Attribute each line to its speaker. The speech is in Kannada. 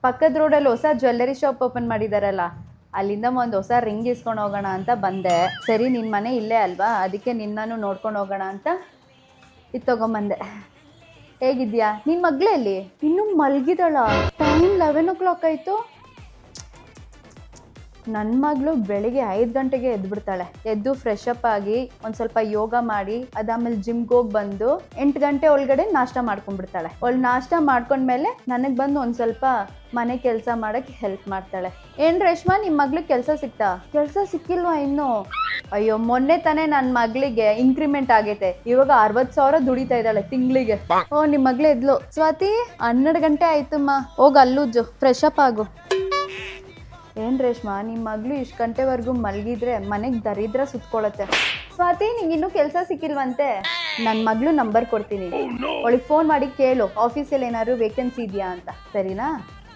Speaker 1: ಪಕ್ಕದ ರೋಡಲ್ಲಿ ಹೊಸ ಜ್ಯುವೆಲ್ಲರಿ ಶಾಪ್ ಓಪನ್ ಮಾಡಿದಾರಲ್ಲ, ಅಲ್ಲಿಂದ ಒಂದು ಹೊಸ ರಿಂಗ್ ಇಸ್ಕೊಂಡು ಹೋಗೋಣ ಅಂತ ಬಂದೆ. ಸರಿ, ನಿನ್ನ ಮನೆ ಇಲ್ಲೇ ಅಲ್ವಾ, ಅದಕ್ಕೆ ನಿನ್ನೂ ನೋಡ್ಕೊಂಡು ಹೋಗೋಣ ಅಂತ ಇದು ತೊಗೊಂಬಂದೆ. ಹೇಗಿದ್ಯಾ? ನಿನ್ನ ಮಗಳೇ ಅಲ್ಲಿ ಇನ್ನೂ ಮಲಗಿದಾಳ? ಟೈಮ್ 11 ಆಯಿತು. ನನ್ನ ಮಗಳು ಬೆಳಿಗ್ಗೆ 5 ಗಂಟೆಗೆ ಎದ್ಬಿಡ್ತಾಳೆ. ಎದ್ದು ಫ್ರೆಶ್ ಅಪ್ ಆಗಿ ಒಂದು ಸ್ವಲ್ಪ ಯೋಗ ಮಾಡಿ ಅದಾದ್ಮೇಲೆ ಜಿಮ್ಗೆ ಹೋಗಿ ಬಂದು 8 ಗಂಟೆ ಒಳಗಡೆ ನಾಷ್ಟ ಮಾಡ್ಕೊಂಡ್ಬಿಡ್ತಾಳೆ. ಅವಳು ನಾಷ್ಟ ಮಾಡ್ಕೊಂಡ್ಮೇಲೆ ನನಗೆ ಬಂದು ಒಂದು ಸ್ವಲ್ಪ ಮನೆ ಕೆಲಸ ಮಾಡೋಕ್ಕೆ ಹೆಲ್ಪ್ ಮಾಡ್ತಾಳೆ. ಏನು ರೇಷ್ಮಾ, ನಿಮ್ಮ ಮಗ್ಳಿಗೆ ಕೆಲಸ ಸಿಕ್ತಾ? ಕೆಲಸ ಸಿಕ್ಕಿಲ್ವಾ ಇನ್ನೂ? ಅಯ್ಯೋ, ಮೊನ್ನೆ ತಾನೇ ನನ್ನ ಮಗಳಿಗೆ ಇನ್ಕ್ರಿಮೆಂಟ್ ಆಗೈತೆ. ಇವಾಗ 60,000 ದುಡಿತಾ ಇದ್ದಾಳೆ ತಿಂಗಳಿಗೆ. ಓ, ನಿಮ್ಮ ಮಗಳು ಎದ್ಲು. ಸ್ವಾತಿ, 12 ಗಂಟೆ ಆಯ್ತಮ್ಮ, ಹೋಗಿ ಅಲ್ಲುಜ್ಜು, ಫ್ರೆಶ್ ಅಪ್ ಆಗು. ಏನು ರೇಷ್ಮಾ, ನಿಮ್ಮ ಮಗಳು ಇಷ್ಟು ಗಂಟೆವರೆಗೂ ಮಲಗಿದ್ರೆ ಮನೆಗೆ ದರಿದ್ರ ಸುತ್ಕೊಳತ್ತೆ. ಸ್ವಾತಿ, ನಿಂಗೆ ಇನ್ನೂ ಕೆಲಸ ಸಿಕ್ಕಿಲ್ವಂತೆ? ನನ್ನ ಮಗಳು ನಂಬರ್ ಕೊಡ್ತೀನಿ, ಅವಳಿಗೆ ಫೋನ್ ಮಾಡಿ ಕೇಳು ಆಫೀಸಲ್ಲಿ ಏನಾದ್ರು ವೇಕೆನ್ಸಿ ಇದೆಯಾ ಅಂತ, ಸರಿನಾ?